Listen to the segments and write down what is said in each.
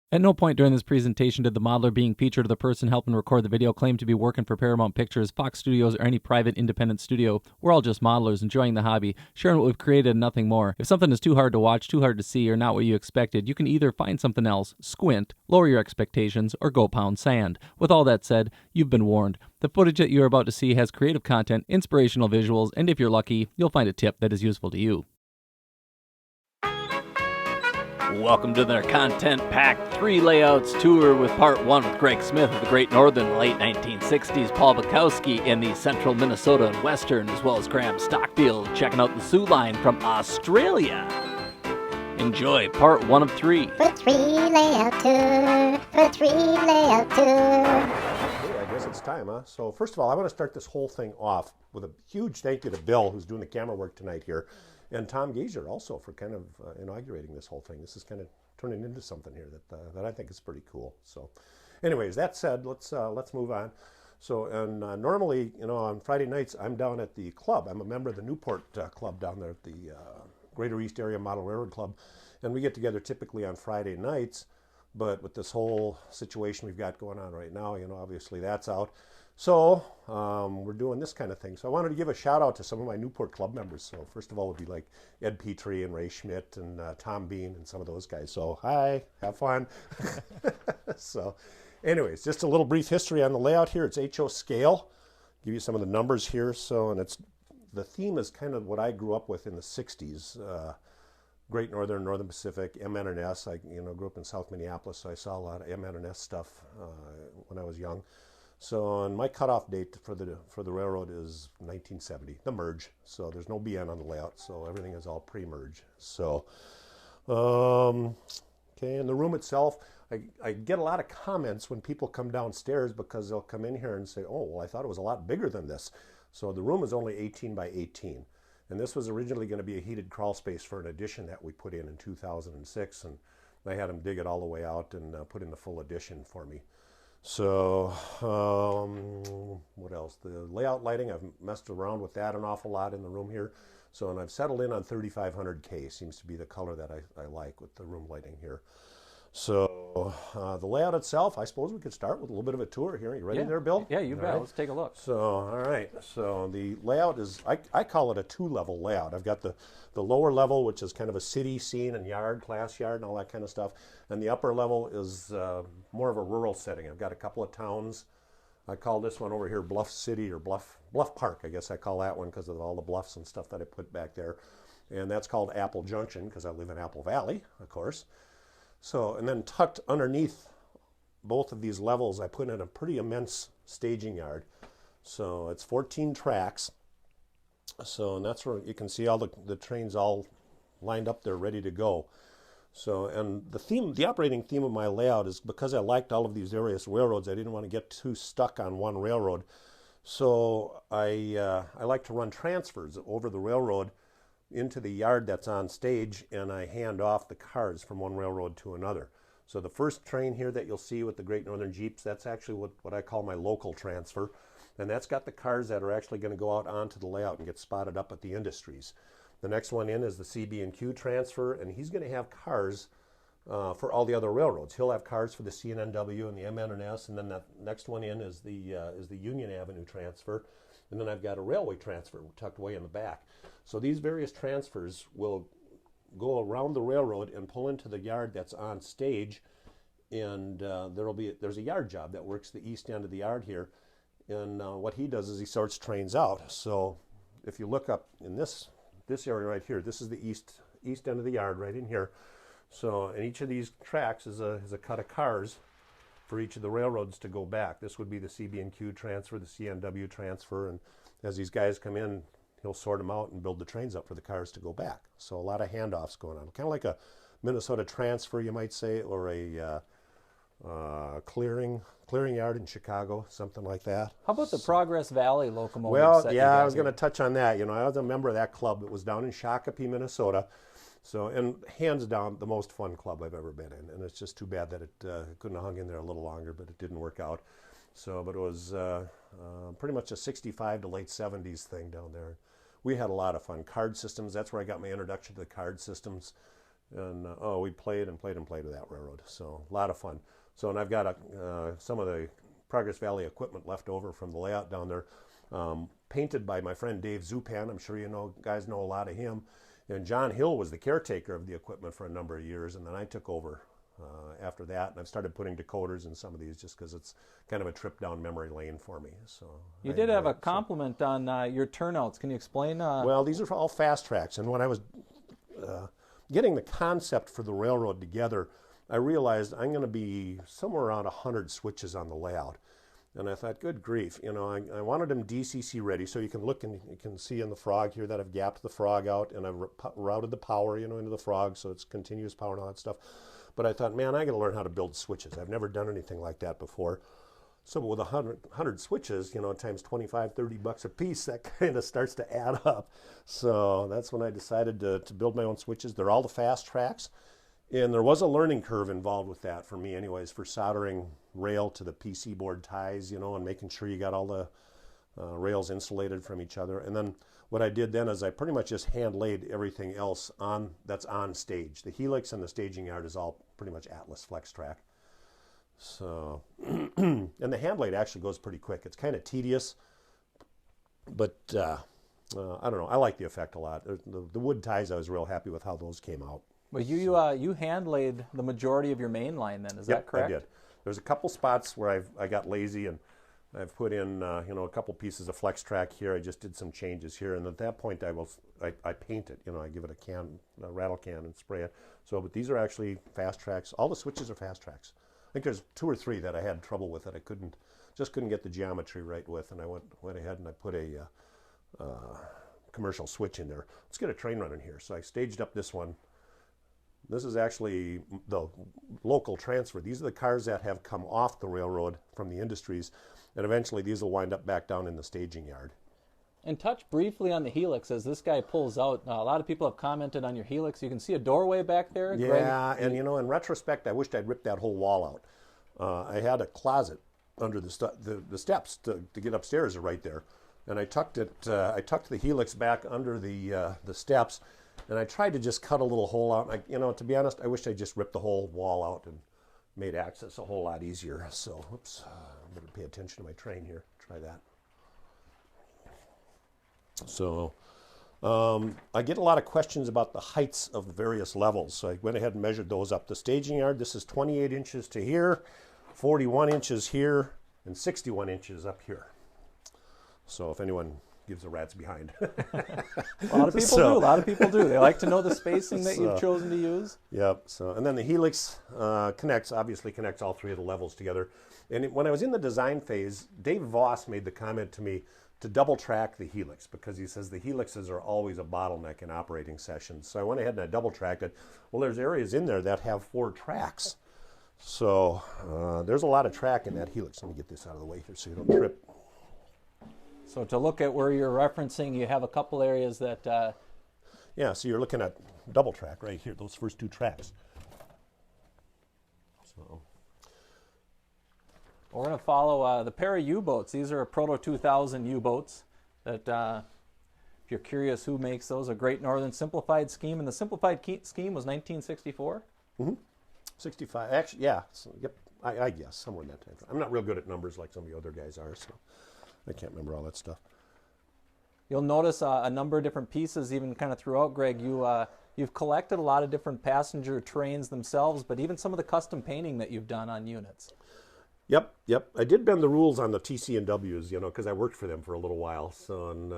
At no point during this presentation did the modeler being featured or the person helping record the video claim to be working for Paramount Pictures, Fox Studios, or any private independent studio. We're all just modelers enjoying the hobby, sharing what we've created and nothing more. If something is too hard to watch, too hard to see, or not what you expected, you can either find something else, squint, lower your expectations, or go pound sand. With all that said, you've been warned. The footage that you're about to see has creative content, inspirational visuals, and if you're lucky, you'll find a tip that is useful to you. Welcome to their content-packed 3 layouts tour with part 1 with Greg Smith of the Great Northern in the late 1960s, Paul Bukowski in the Central Minnesota and Western, as well as Graham Stockfield checking out the SOO line from Australia. Enjoy part 1 of 3. For 3 layout tour, for 3 layout tour. Okay, I guess it's time, huh? So first of all, I want to start this whole thing off with a huge thank you to Bill, who's doing the camera work tonight here. And Tom Gazer also for kind of inaugurating this whole thing. This is kind of turning into something here that I think is pretty cool. So, anyways, that said, let's move on. So, and normally, on Friday nights, I'm down at the club. I'm a member of the Newport Club down there at the Greater East Area Model Railroad Club, and we get together typically on Friday nights. But with this whole situation we've got going on right now, obviously that's out. So we're doing this kind of thing. So I wanted to give a shout out to some of my Newport Club members. So first of all would be like Ed Petrie and Ray Schmidt and Tom Bean and some of those guys. So hi, have fun. So anyways, just a little brief history on the layout here. It's HO scale. Give you some of the numbers here. So, and the theme is kind of what I grew up with in the 60s. Great Northern, Northern Pacific, MN&S. I grew up in South Minneapolis, so I saw a lot of MN&S stuff when I was young. So, and my cutoff date for the railroad is 1970, the merge. So there's no BN on the layout, so everything is all pre-merge. So, okay, in the room itself, I get a lot of comments when people come downstairs because they'll come in here and say, "Oh, well, I thought it was a lot bigger than this." So the room is only 18 by 18. And this was originally going to be a heated crawl space for an addition that we put in 2006. And I had them dig it all the way out and put in the full addition for me. So, what else? The layout lighting, I've messed around with that an awful lot in the room here. So, and I've settled in on 3500K, seems to be the color that I like with the room lighting here. So, the layout itself, I suppose we could start with a little bit of a tour here. You ready there, Bill? Yeah, you bet. Right. Let's take a look. So, all right. So the layout is, I call it a 2-level layout. I've got the lower level, which is kind of a city scene and yard, class yard and all that kind of stuff. And the upper level is more of a rural setting. I've got a couple of towns. I call this one over here Bluff City or Bluff Park. I guess I call that one because of all the bluffs and stuff that I put back there. And that's called Apple Junction because I live in Apple Valley, of course. So, and then tucked underneath both of these levels, I put in a pretty immense staging yard. So it's 14 tracks. So, and that's where you can see all the trains all lined up there ready to go. So, and the operating theme of my layout is because I liked all of these various railroads, I didn't want to get too stuck on one railroad. So I like to run transfers over the railroad into the yard that's on stage, and I hand off the cars from one railroad to another. So the first train here that you'll see with the Great Northern Jeeps, that's actually what I call my local transfer. And that's got the cars that are actually going to go out onto the layout and get spotted up at the industries. The next one in is the CB&Q transfer, and he's going to have cars for all the other railroads. He'll have cars for the CNNW and the MN&S, and then that next one in is the Union Avenue transfer. And then I've got a railway transfer tucked away in the back. So these various transfers will go around the railroad and pull into the yard that's on stage. And there's a yard job that works the east end of the yard here. And what he does is he sorts trains out. So if you look up in this area right here, this is the east end of the yard right in here. So, and each of these tracks is a cut of cars for each of the railroads to go back. This would be the CB&Q transfer, the CNW transfer, and as these guys come in, he'll sort them out and build the trains up for the cars to go back. So a lot of handoffs going on, kind of like a Minnesota transfer, you might say, or a clearing yard in Chicago, something like that. How about the Progress Valley locomotives? Well, yeah, I was going to touch on that. I was a member of that club. It was down in Shakopee, Minnesota. So, and hands down, the most fun club I've ever been in. And it's just too bad that it couldn't have hung in there a little longer, but it didn't work out. So, but it was pretty much a 65 to late 70s thing down there. We had a lot of fun. Card systems, that's where I got my introduction to the card systems. And we played and played and played with that railroad. So a lot of fun. So, and I've got some of the Progress Valley equipment left over from the layout down there, painted by my friend Dave Zupan. I'm sure guys know a lot of him. And John Hill was the caretaker of the equipment for a number of years, and then I took over after that, and I've started putting decoders in some of these just because it's kind of a trip down memory lane for me. So you did have a compliment on your turnouts. Can you explain? Well, these are all fast tracks, and when I was getting the concept for the railroad together, I realized I'm going to be somewhere around 100 switches on the layout. And I thought, good grief, I wanted them DCC ready, so you can look and you can see in the frog here that I've gapped the frog out, and I've routed the power, into the frog, so it's continuous power and all that stuff. But I thought, man, I got to learn how to build switches. I've never done anything like that before. So with 100 switches, times 25, 30 bucks a piece, that kind of starts to add up. So that's when I decided to build my own switches. They're all the fast tracks. And there was a learning curve involved with that for me anyways, for soldering rail to the PC board ties, and making sure you got all the rails insulated from each other. And then what I did then is I pretty much just hand laid everything else that's on stage. The helix and the staging yard is all pretty much Atlas flex track. So, and the hand laid actually goes pretty quick. It's kind of tedious, but I don't know. I like the effect a lot. The wood ties, I was real happy with how those came out. Well, you hand laid the majority of your main line then, is that correct? I did. There's a couple spots where I got lazy and I've put in a couple pieces of flex track here. I just did some changes here, and at that point I paint it. I give it a rattle can and spray it. So, but these are actually fast tracks. All the switches are fast tracks. I think there's 2 or 3 that I had trouble with that I couldn't get the geometry right with, and I went ahead and I put a commercial switch in there. Let's get a train running here. So I staged up this one. This is actually the local transfer. These are the cars that have come off the railroad from the industries, and eventually these will wind up back down in the staging yard. And touch briefly on the helix as this guy pulls out. A lot of people have commented on your helix. You can see a doorway back there. Yeah, Greg, and in retrospect, I wished I'd ripped that whole wall out. I had a closet under the steps to get upstairs are right there, and I tucked the helix back under the steps. And I tried to just cut a little hole out. To be honest, I wish I just ripped the whole wall out and made access a whole lot easier. So, oops, I better pay attention to my train here. Try that. So, I get a lot of questions about the heights of the various levels. So I went ahead and measured those up. The staging yard, this is 28 inches to here, 41 inches here, and 61 inches up here. So if anyone gives a rat's behind. A lot of people do. A lot of people do. They like to know the spacing that you've chosen to use. Yep. So, and then the helix obviously connects all 3 of the levels together. And when I was in the design phase, Dave Voss made the comment to me to double track the helix because he says the helixes are always a bottleneck in operating sessions. So I went ahead and I double tracked it. Well, there's areas in there that have 4 tracks. So there's a lot of track in that helix. Let me get this out of the way here so you don't trip. So to look at where you're referencing, you have a couple areas that... Yeah, so you're looking at double track right here, those first 2 tracks. So we're going to follow the pair of U-boats. These are Proto 2000 U-boats that, if you're curious who makes those, a Great Northern Simplified scheme. And the Simplified scheme was 1964? Mm-hmm. 65. Actually, yeah. So, yep. I guess, somewhere in that time. I'm not real good at numbers like some of the other guys are, so I can't remember all that stuff. You'll notice a number of different pieces even kind of throughout, Greg. You've collected a lot of different passenger trains themselves, but even some of the custom painting that you've done on units. Yep. I did bend the rules on the TC&Ws, because I worked for them for a little while. So, and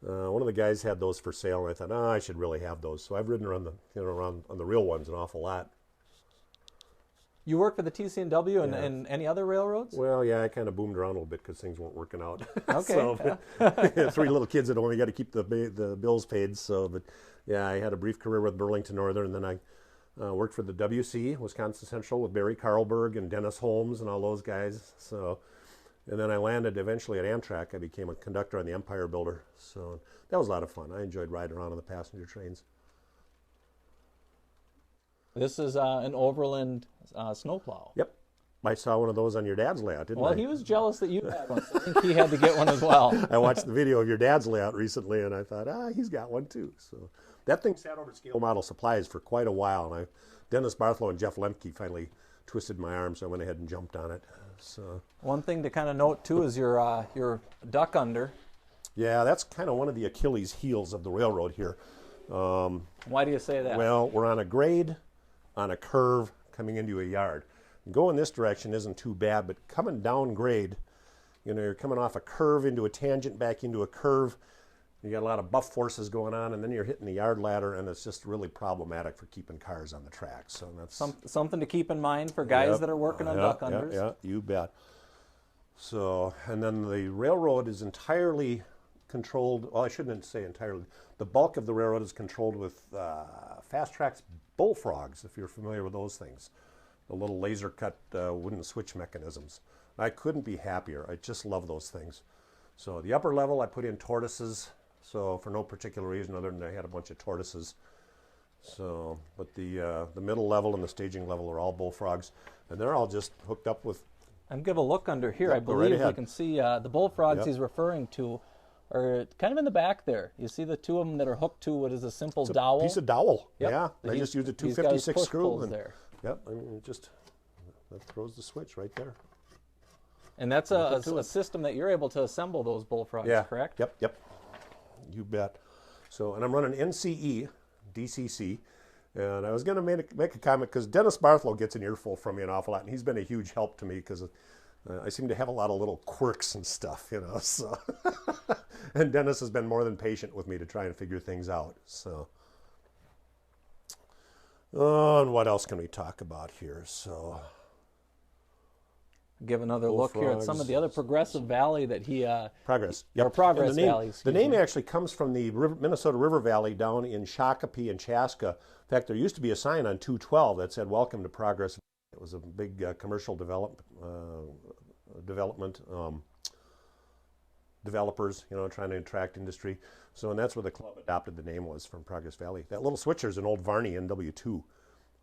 one of the guys had those for sale, and I thought, I should really have those. So I've ridden around around on the real ones an awful lot. You work for the TC&W and any other railroads? Well, yeah, I kind of boomed around a little bit because things weren't working out. Okay. So, 3 little kids that only got to keep the bills paid. So, but yeah, I had a brief career with Burlington Northern, and then I worked for the WC, Wisconsin Central, with Barry Carlberg and Dennis Holmes and all those guys. So, and then I landed eventually at Amtrak. I became a conductor on the Empire Builder. So that was a lot of fun. I enjoyed riding around on the passenger trains. This is an Overland snowplow. Yep. I saw one of those on your dad's layout, didn't I? Well, he was jealous that you had one, so I think he had to get one as well. I watched the video of your dad's layout recently, and I thought, he's got one too. So, that thing sat over at Scale Model Supplies for quite a while, and Dennis Barthlow and Jeff Lemke finally twisted my arm, so I went ahead and jumped on it. So one thing to kind of note too is your duck under. Yeah, that's kind of one of the Achilles heels of the railroad here. Why do you say that? Well, we're on a grade, on a curve, coming into a yard. Going this direction isn't too bad, but coming down grade, you're coming off a curve into a tangent, back into a curve. You got a lot of buff forces going on, and then you're hitting the yard ladder, and it's just really problematic for keeping cars on the track. So that's something to keep in mind for guys that are working on duck unders. Yeah, you bet. So, and then the railroad is entirely controlled. Well, I shouldn't say entirely. The bulk of the railroad is controlled with Fast Track's bullfrogs, if you're familiar with those things. The little laser cut wooden switch mechanisms. I couldn't be happier. I just love those things. So the upper level, I put in tortoises. So for no particular reason other than I had a bunch of tortoises. So, but the middle level and the staging level are all bullfrogs, and they're all just hooked up with. And give a look under here. Yep, I believe you can see the bullfrogs he's referring to are kind of in the back there. You see the two of them that are hooked to what is a simple dowel. Piece of dowel. Yep. Yeah, I just used a 256 screw. And there. Yep, I mean, that throws the switch right there. And that's a system that you're able to assemble those bullfrogs, correct? Yep. You bet. So, and I'm running NCE, DCC, and I was going to make a comment because Dennis Barthlow gets an earful from me an awful lot, and he's been a huge help to me because I seem to have a lot of little quirks and stuff, so. And Dennis has been more than patient with me to try and figure things out, so. And what else can we talk about here? So. Give another look here at some of the other Progressive Valley that he... Progress. Or Progress Valley, The name actually comes from the Minnesota River Valley down in Shakopee and Chaska. In fact, there used to be a sign on 212 that said, "Welcome to Progress." It was a big commercial development, developers, trying to attract industry. So, and that's where the club adopted the name was, from Progress Valley. That little switcher is an old Varney NW2.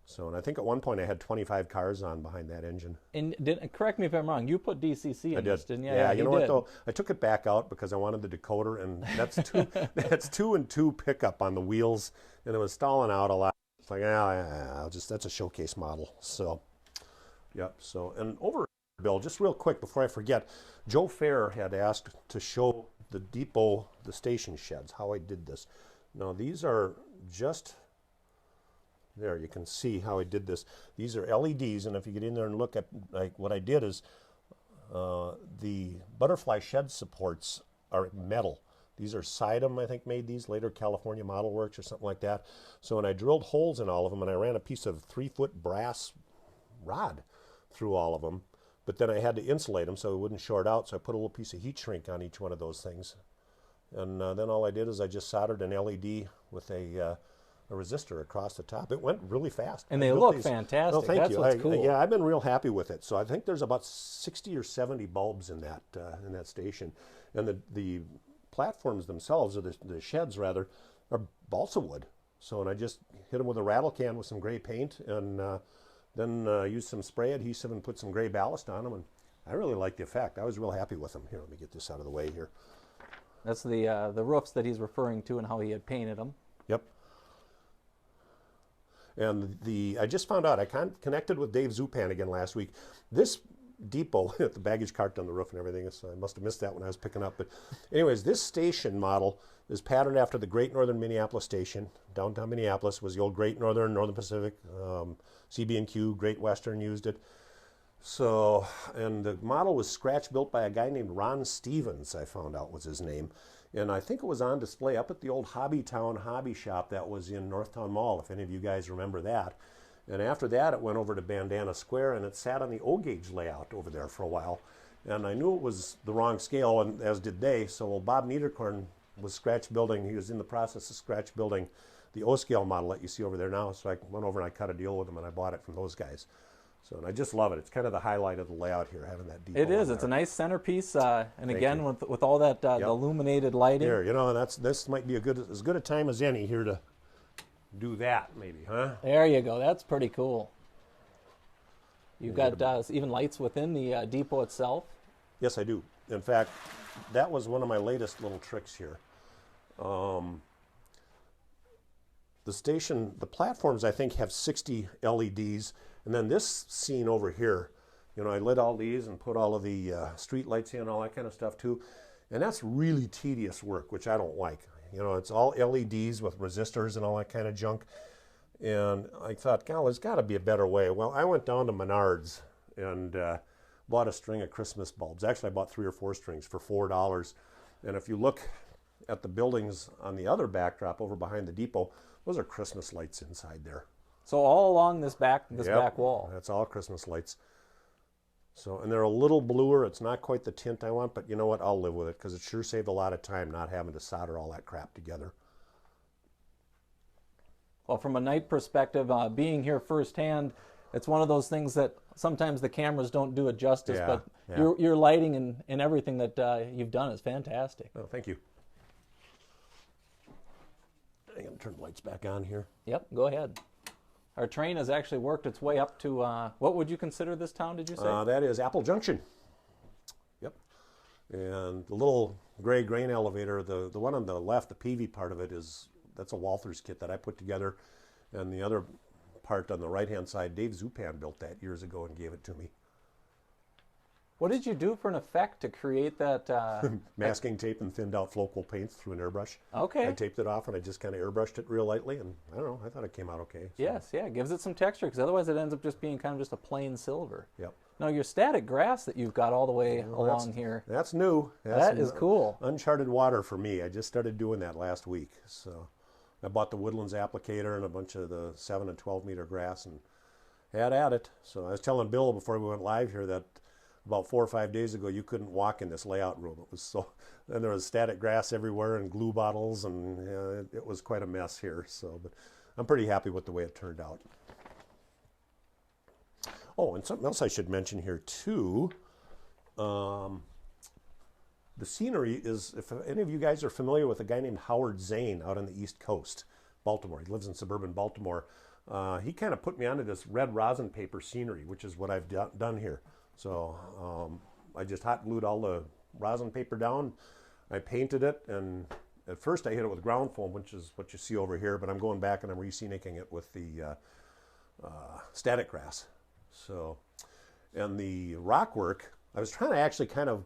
So, and I think at one point I had 25 cars on behind that engine. And correct me if I'm wrong, you put DCC in this, didn't you? Yeah, you know what though? I took it back out because I wanted the decoder, and that's 2 and 2 pickup on the wheels, and it was stalling out a lot. It's like, that's a showcase model. So, yep. So, and over, Bill, just real quick before I forget, Joe Fair had asked to show the depot, the station sheds, how I did this. Now, these are just... There, you can see how I did this. These are LEDs, and if you get in there and look at, what I did is the butterfly shed supports are metal. These are Sidem, I think, made these, later California Model Works or something like that. So when I drilled holes in all of them, and I ran a piece of 3-foot brass rod through all of them, but then I had to insulate them so it wouldn't short out, so I put a little piece of heat shrink on each one of those things. And then all I did is I just soldered an LED with a resistor across the top. It went really fast. And they look fantastic. Oh, thank That's you. what's cool. Yeah, I've been real happy with it. So I think there's about 60 or 70 bulbs in that station. And the platforms themselves, or the sheds rather, are balsa wood. So, and I just hit them with a rattle can with some gray paint, and then used some spray adhesive and put some gray ballast on them. And I really like the effect. I was real happy with them. Here, let me get this out of the way here. That's the roofs that he's referring to and how he had painted them. Yep. And I just found out, I connected with Dave Zupan again last week. This depot, the baggage cart on the roof and everything, so I must have missed that when I was picking up. But anyways, this station model is patterned after the Great Northern Minneapolis station. Downtown Minneapolis was the old Great Northern, Northern Pacific, CB&Q, Great Western used it. So, and the model was scratch built by a guy named Ron Stevens, I found out was his name. And I think it was on display up at the old Hobbytown hobby shop that was in Northtown Mall, if any of you guys remember that. And after that, it went over to Bandana Square, and it sat on the O-gauge layout over there for a while. And I knew it was the wrong scale, and as did they. So Bob Niederkorn was scratch building. He was in the process of scratch building the O-scale model that you see over there now. So I went over and I cut a deal with them, and I bought it from those guys. So, and I just love it. It's kind of the highlight of the layout here, having that depot. It is. It's a nice centerpiece, and again, with all that the illuminated lighting. Here, and this might be as good a time as any here to do that, maybe, huh? There you go. That's pretty cool. You've got even lights within the depot itself. Yes, I do. In fact, that was one of my latest little tricks here. the station, the platforms I think have 60 LEDs, and then this scene over here, you know, I lit all these and put all of the street lights in, all that kind of stuff too, and that's really tedious work, which I don't like. You know, it's all LEDs with resistors and all that kind of junk, and I thought, God, there's got to be a better way. Well, I went down to Menards and bought a string of Christmas bulbs. Actually, I bought 3 or 4 strings for $4, and if you look at the buildings on the other backdrop over behind the depot, those are Christmas lights inside there. So all along this back Yep, back wall. that's all Christmas lights. So, and they're a little bluer. It's not quite the tint I want, but you know what? I'll live with it because it sure saved a lot of time not having to solder all that crap together. Well, from a night perspective, being here firsthand, it's one of those things that sometimes the cameras don't do it justice, Yeah, but yeah. your lighting and everything that you've done is fantastic. Oh, thank you. I'm going to turn the lights back on here. Yep, go ahead. Our train has actually worked its way up to, what would you consider this town, did you say? That is Apple Junction. Yep. And the little gray grain elevator, the one on the left, the PV part of it, that's a Walther's kit that I put together. And the other part on the right-hand side, Dave Zupan built that years ago and gave it to me. What did you do for an effect to create that? Masking tape and thinned out flocal paints through an airbrush. Okay. I taped it off and I just kind of airbrushed it real lightly, and I don't know, I thought it came out okay. So. Yes, yeah, it gives it some texture, because otherwise it ends up just being kind of just a plain silver. Yep. Now, your static grass that you've got all the way Well, along here, That's new. that is cool. Uncharted water for me. I just started doing that last week. So I bought the Woodlands applicator and a bunch of the 7 and 12 meter grass and had at it. So I was telling Bill before we went live here that about 4 or 5 days ago, you couldn't walk in this layout room. It was so, and there was static grass everywhere and glue bottles, and it was quite a mess here. So, but I'm pretty happy with the way it turned out. Oh, and something else I should mention here too. The scenery is, if any of you guys are familiar with a guy named Howard Zane out on the East Coast, Baltimore. He lives in suburban Baltimore. He kind of put me onto this red rosin paper scenery, which is what I've done here. So I just hot glued all the rosin paper down. I painted it, and at first I hit it with ground foam, which is what you see over here, but I'm going back and I'm re-scenicking it with the static grass. So, and the Rockwork, I was trying to actually kind of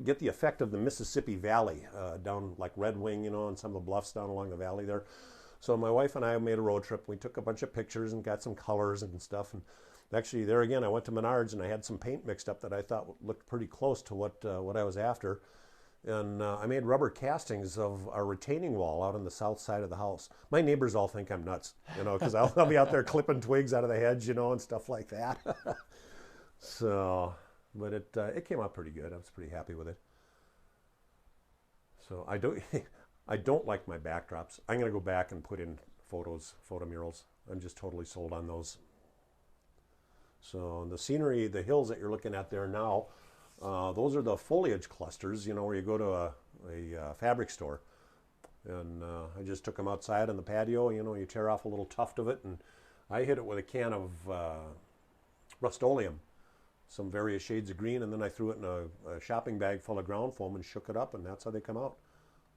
get the effect of the Mississippi Valley down like Red Wing, you know, and some of the bluffs down along the valley there. So my wife and I made a road trip. We took a bunch of pictures and got some colors and stuff, and actually, there again, I went to Menards and I had some paint mixed up that I thought looked pretty close to what I was after. And I made rubber castings of our retaining wall out on the south side of the house. My neighbors all think I'm nuts, you know, because I'll be out there clipping twigs out of the hedge, you know, and stuff like that. So, but it came out pretty good. I was pretty happy with it. So I don't like my backdrops. I'm going to go back and put in photo murals. I'm just totally sold on those. So the scenery, the hills that you're looking at there now, those are the foliage clusters, you know, where you go to a fabric store. And I just took them outside on the patio, you know, you tear off a little tuft of it, and I hit it with a can of Rust-Oleum, some various shades of green, and then I threw it in a shopping bag full of ground foam and shook it up, and that's how they come out.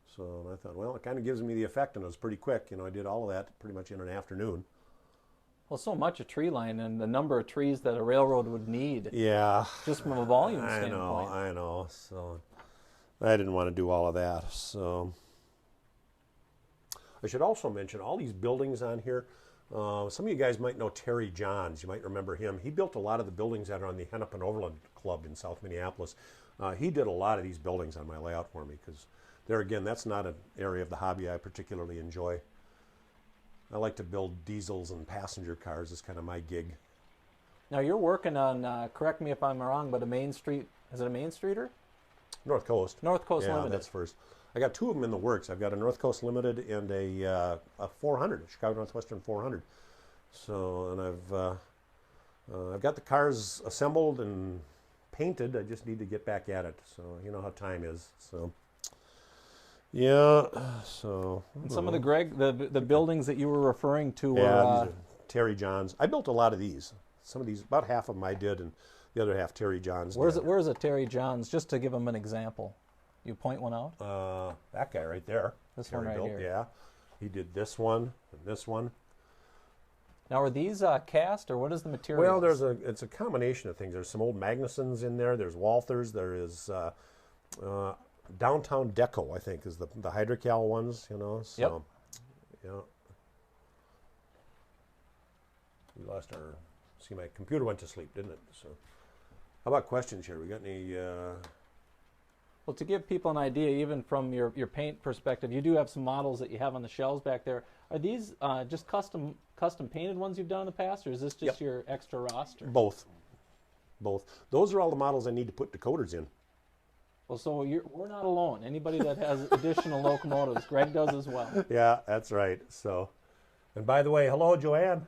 So I thought, well, it kind of gives me the effect, and it was pretty quick. You know, I did all of that pretty much in an afternoon. Well, so much a tree line and the number of trees that a railroad would need. Yeah. Just from a volume standpoint. I know. So I didn't want to do all of that. So I should also mention all these buildings on here. Some of you guys might know Terry Johns. You might remember him. He built a lot of the buildings that are on the Hennepin Overland Club in South Minneapolis. He did a lot of these buildings on my layout for me because there again, that's not an area of the hobby I particularly enjoy. I like to build diesels and passenger cars. It's kind of my gig. Now you're working on, correct me if I'm wrong, but a Main Street, is it a Main Streeter? North Coast. North Coast yeah, Limited. That's first. I got 2 of them in the works. I've got a North Coast Limited and a 400, a Chicago Northwestern 400. So, and I've got the cars assembled and painted. I just need to get back at it. So, you know how time is. So, yeah. So, and some of the buildings that you were referring to were these are Terry Johns. I built a lot of these. Some of these, about half of them I did, and the other half Terry Johns. Where's a Terry Johns? Just to give them an example. You point one out? That guy right there. This Terry one right built, here. Yeah. He did this one and this one. Now, are these cast, or what is the material? Well, it's a combination of things. There's some old Magnusons in there. There's Walthers. There is Downtown Deco, I think, is the Hydrocal ones, you know. So, yep. Yeah. We lost our... See, my computer went to sleep, didn't it? So, how about questions here? We got any... Well, to give people an idea, even from your paint perspective, you do have some models that you have on the shelves back there. Are these just custom painted ones you've done in the past, or is this just your extra roster? Both. Those are all the models I need to put decoders in. Well, so we're not alone. Anybody that has additional locomotives, Greg does as well. Yeah, that's right. So, and by the way, hello, Joanne.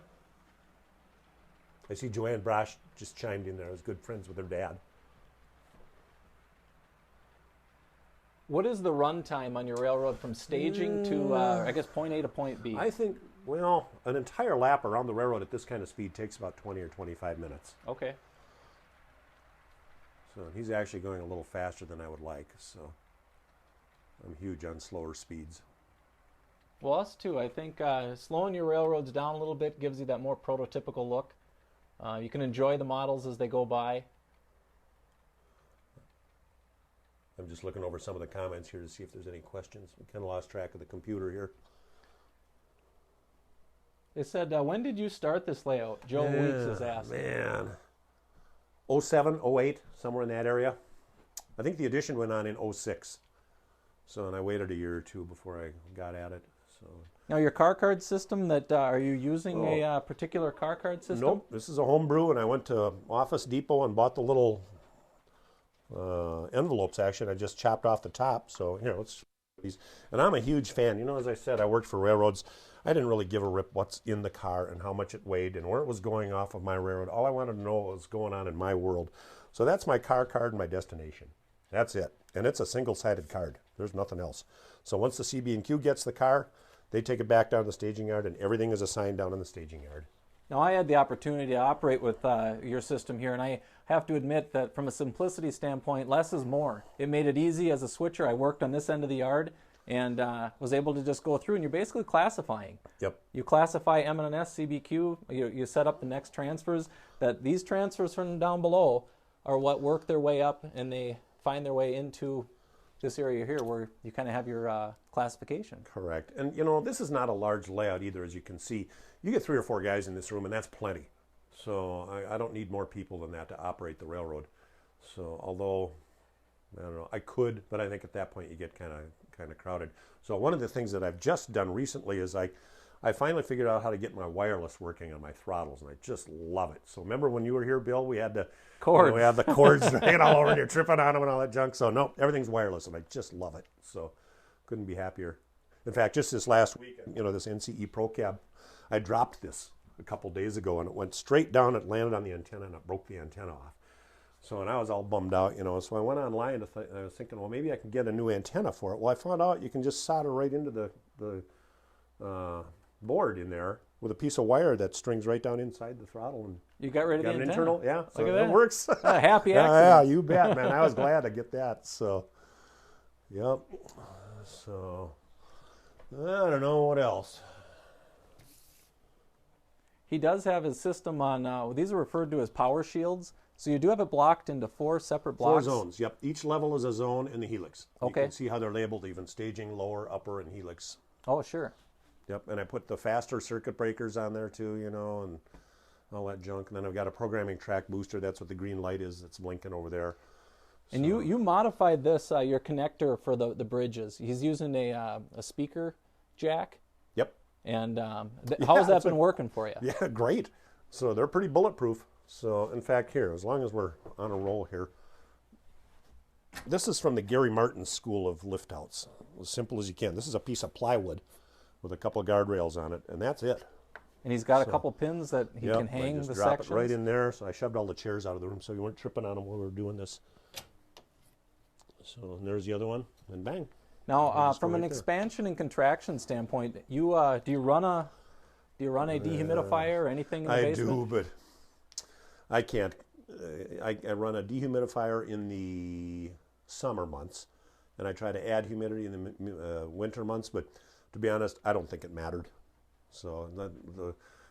I see Joanne Brash just chimed in there. I was good friends with her dad. What is the run time on your railroad from staging to, I guess, point A to point B? I think, well, an entire lap around the railroad at this kind of speed takes about 20 or 25 minutes. Okay. So he's actually going a little faster than I would like, so I'm huge on slower speeds. Well, us too. I think slowing your railroads down a little bit gives you that more prototypical look. You can enjoy the models as they go by. I'm just looking over some of the comments here to see if there's any questions. We kind of lost track of the computer here. They said, when did you start this layout? Joe Weeks is asking. Man. 07, 08, somewhere in that area. I think the addition went on in 06. So, and I waited a year or two before I got at it. So. Now, your car card system, are you using a particular car card system? Nope, this is a homebrew, and I went to Office Depot and bought the little envelopes. Actually, I just chopped off the top. So here, let's. And I'm a huge fan. You know, as I said, I worked for railroads. I didn't really give a rip what's in the car and how much it weighed and where it was going off of my railroad. All I wanted to know was going on in my world. So that's my car card and my destination. That's it. And it's a single-sided card. There's nothing else. So once the CB&Q gets the car, they take it back down to the staging yard, and everything is assigned down in the staging yard. Now, I had the opportunity to operate with your system here, and I have to admit that from a simplicity standpoint, less is more. It made it easy as a switcher. I worked on this end of the yard and was able to just go through, and you're basically classifying. Yep. You classify M&S, CBQ, you set up the next transfers, that these transfers from down below are what work their way up, and they find their way into this area here where you kind of have your classification. Correct. And, you know, this is not a large layout either, as you can see. You get 3 or 4 guys in this room, and that's plenty. So I don't need more people than that to operate the railroad. So although, I don't know, I could, but I think at that point you get kind of crowded. So one of the things that I've just done recently is I finally figured out how to get my wireless working on my throttles, and I just love it. So remember when you were here, Bill, we had the cords, we had the cords dragging all over, and you're tripping on them and all that junk. So no, everything's wireless, and I just love it. So couldn't be happier. In fact, just this last week, you know, this NCE Pro Cab, I dropped this a couple days ago, and it went straight down. It landed on the antenna, and it broke the antenna off. So, and I was all bummed out, you know. So I went online to I was thinking, well, maybe I can get a new antenna for it. Well, I found out you can just solder right into the board in there with a piece of wire that strings right down inside the throttle. And you got rid of the an antenna? Internal, yeah. So Look at that. It works. Happy accident. Yeah, you bet, man. I was glad to get that. So, yep. So, I don't know what else. He does have his system on, these are referred to as power shields. So you do have it blocked into 4 separate blocks? 4 zones, yep. Each level is a zone in the helix. Okay. You can see how they're labeled, even staging, lower, upper, and helix. Oh, sure. Yep, and I put the faster circuit breakers on there too, you know, and all that junk. And then I've got a programming track booster. That's what the green light is that's blinking over there. And you modified this, your connector for the bridges. He's using a speaker jack. Yep. And how has that been working for you? Yeah, great. So they're pretty bulletproof. So, in fact, here, as long as we're on a roll here, this is from the Gary Martin School of Lift Outs. As simple as you can. This is a piece of plywood with a couple of guardrails on it, and that's it. And he's got a couple pins that he can hang just the drop sections. it right in there. So I shoved all the chairs out of the room so you weren't tripping on them while we were doing this. So and there's the other one, and bang. Now, from an expansion and contraction standpoint, you do you run a dehumidifier or anything in the basement? I do, but I can't. I run a dehumidifier in the summer months, and I try to add humidity in the winter months. But to be honest, I don't think it mattered. So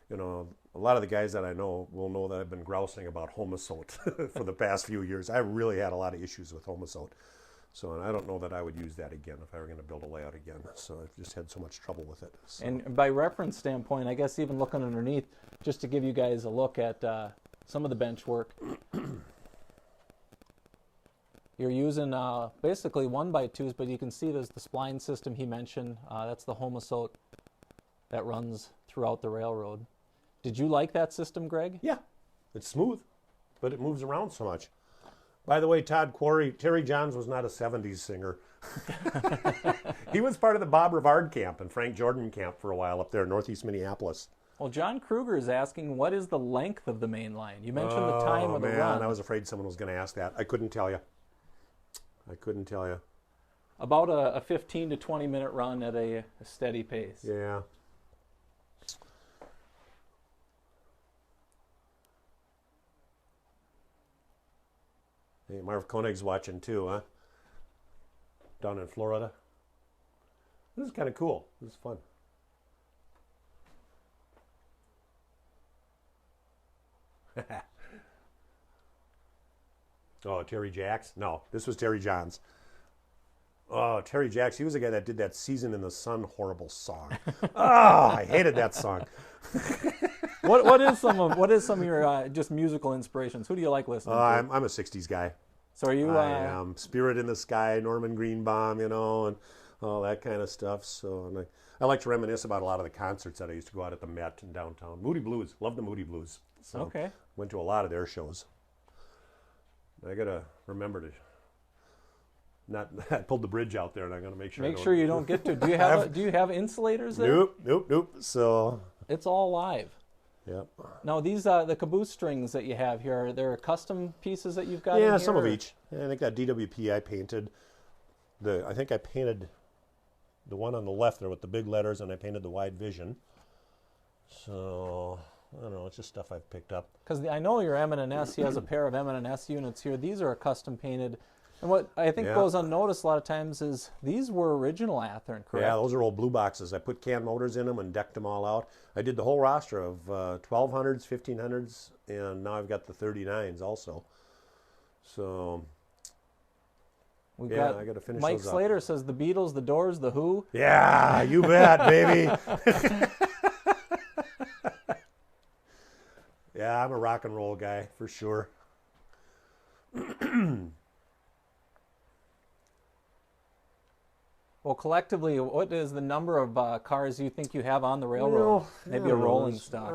a lot of the guys that I know will know that I've been grousing about Homosote for the past few years. I really had a lot of issues with Homosote. So, and I don't know that I would use that again if I were going to build a layout again. So I've just had so much trouble with it. So. And by reference standpoint, I guess even looking underneath, just to give you guys a look at some of the Benchwork, you're using basically 1x2s, but you can see there's the spline system he mentioned. That's the Homosote that runs throughout the railroad. Did you like that system, Greg? Yeah, it's smooth, but it moves around so much. By the way, Todd Quarry, Terry Johns was not a 70s singer. He was part of the Bob Rivard camp and Frank Jordan camp for a while up there in northeast Minneapolis. Well, John Kruger is asking, what is the length of the main line? You mentioned the time of the run. I was afraid someone was going to ask that. I couldn't tell you. About a 15 to 20 minute run at a steady pace. Yeah. Hey, Marv Koenig's watching too, huh? Down in Florida. This is kind of cool. This is fun. Oh, Terry Jacks? No, this was Terry Johns. Oh, Terry Jacks. He was the guy that did that Season in the Sun horrible song. I hated that song. What is some of your just musical inspirations? Who do you like listening to? I'm a 60s guy. So are you? I am. Spirit in the Sky, Norman Greenbaum, and all that kind of stuff. So and I like to reminisce about a lot of the concerts that I used to go out at the Met in downtown. Moody Blues. Love the Moody Blues. So okay. Went to a lot of their shows. I got to remember to not I pulled the bridge out there, and I'm going to make sure you don't get to. Do you have insulators there? Nope. So it's all live. Yep. Now these the caboose strings that you have here, they're custom pieces that you've got in here? Yeah, some of each. Yeah, I think that DWP I painted. I think I painted the one on the left there with the big letters, and I painted the wide vision. So I don't know. It's just stuff I've picked up. Because I know your M&S, he has a pair of M&S units here. These are custom painted. And what I think goes unnoticed a lot of times is these were original Athearn, correct? Yeah, those are old blue boxes. I put can motors in them and decked them all out. I did the whole roster of 1200s, 1500s, and now I've got the 39s also. So, I got to finish Mike those up. Slater says the Beatles, the Doors, the Who. Yeah, you bet, baby. Yeah, I'm a rock and roll guy for sure. Well, collectively, what is the number of cars you think you have on the railroad? Maybe a rolling stock.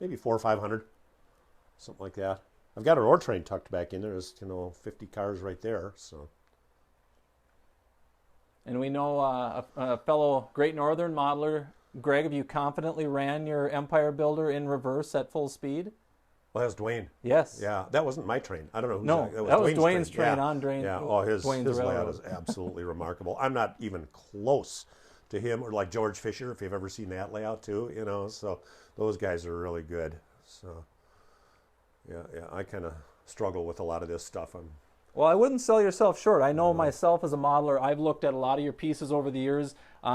Maybe 400 or 500, something like that. I've got an ore train tucked back in there. There's 50 cars right there. So. And we know a fellow Great Northern modeler, Greg, have you confidently ran your Empire Builder in reverse at full speed? Well, that was Dwayne. Yes. Yeah, that wasn't my train. I don't know who's No, that was Dwayne's train on Dwayne. Yeah, oh, his Dwayne's layout is absolutely remarkable. I'm not even close to him, or like George Fisher, if you've ever seen that layout too, so those guys are really good. So, yeah, I kind of struggle with a lot of this stuff. Well, I wouldn't sell yourself short. I know myself as a modeler, I've looked at a lot of your pieces over the years.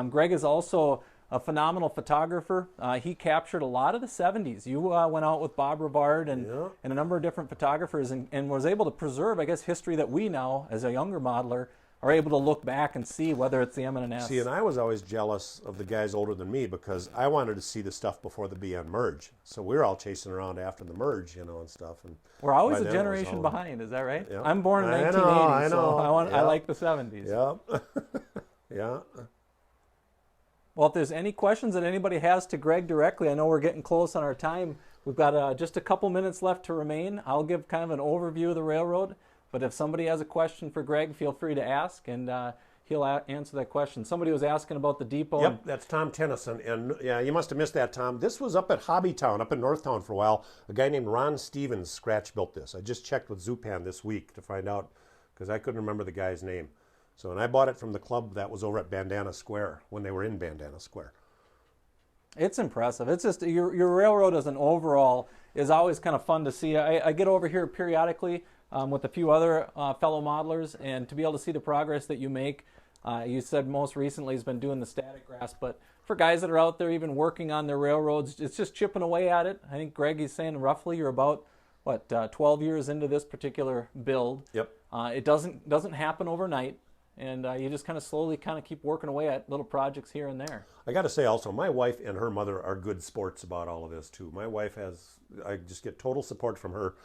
Greg is also a phenomenal photographer. He captured a lot of the 70s. You went out with Bob Rivard and a number of different photographers and was able to preserve, I guess, history that we now, as a younger modeler, are able to look back and see, whether it's the M&S. See, and I was always jealous of the guys older than me because I wanted to see the stuff before the BN merge. So we were all chasing around after the merge, and stuff. And we're always a generation behind, is that right? Yep. I'm born in 1980, I know. So I like the 70s. Yeah. Yeah. Well, if there's any questions that anybody has to Greg directly, I know we're getting close on our time. We've got just a couple minutes left to remain. I'll give kind of an overview of the railroad, but if somebody has a question for Greg, feel free to ask, and he'll answer that question. Somebody was asking about the depot. Yep, that's Tom Tennyson, and yeah, you must have missed that, Tom. This was up at Hobbytown, up in Northtown for a while. A guy named Ron Stevens scratch built this. I just checked with Zupan this week to find out, because I couldn't remember the guy's name. So, and I bought it from the club that was over at Bandana Square when they were in Bandana Square. It's impressive. It's just your railroad as an overall is always kind of fun to see. I get over here periodically with a few other fellow modelers, and to be able to see the progress that you make, You said most recently he's been doing the static grass, but for guys that are out there even working on their railroads, it's just chipping away at it. I think, Greg, he's saying roughly you're about, 12 years into this particular build. Yep. It doesn't happen overnight, and you just kind of slowly keep working away at little projects here and there. I got to say also, my wife and her mother are good sports about all of this too. My wife I just get total support from her.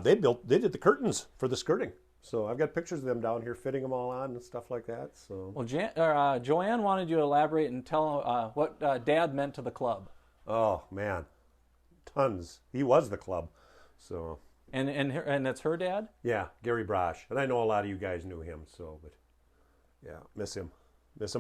They did the curtains for the skirting. So I've got pictures of them down here fitting them all on and stuff like that. So well, Joanne wanted you to elaborate and tell what Dad meant to the club. Oh man, tons. He was the club. So and that's her dad. Yeah, Gary Brosh, and I know a lot of you guys knew him. So, but yeah, miss him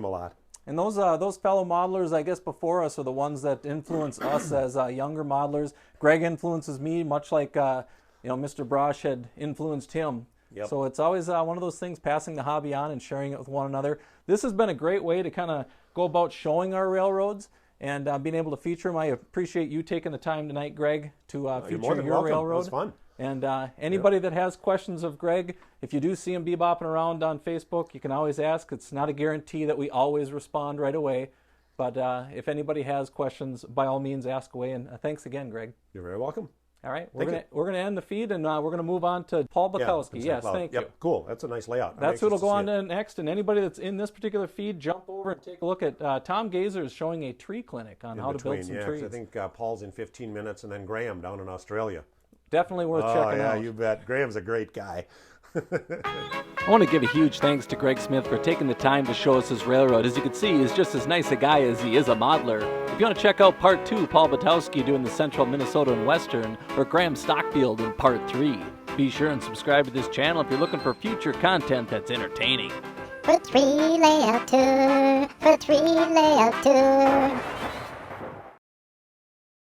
a lot. And those fellow modelers, I guess, before us are the ones that influence us as younger modelers. Greg influences me, much like Mr. Brosh had influenced him. Yep. So it's always one of those things, passing the hobby on and sharing it with one another. This has been a great way to kind of go about showing our railroads and being able to feature them. I appreciate you taking the time tonight, Greg, to feature your railroad. It was fun. And anybody that has questions of Greg, if you do see him bebopping around on Facebook, you can always ask. It's not a guarantee that we always respond right away. But if anybody has questions, by all means, ask away. And thanks again, Greg. You're very welcome. All right, we're gonna end the feed, and we're gonna move on to Paul Bukowski. Yes, thank you. Cool. That's a nice layout. That's who'll go on to next. And anybody that's in this particular feed, jump over and take a look at Tom Gazer is showing a tree clinic on how to build some trees. I think Paul's in 15 minutes, and then Graham down in Australia. Definitely worth checking out. Oh yeah, you bet. Graham's a great guy. I want to give a huge thanks to Greg Smith for taking the time to show us his railroad. As you can see, he's just as nice a guy as he is a modeler. If you want to check out Part 2, Paul Bukowski doing the Central Minnesota and Western, or Graham Stockfield in Part 3. Be sure and subscribe to this channel if you're looking for future content that's entertaining. For 3 layout tour, for 3 layout tour.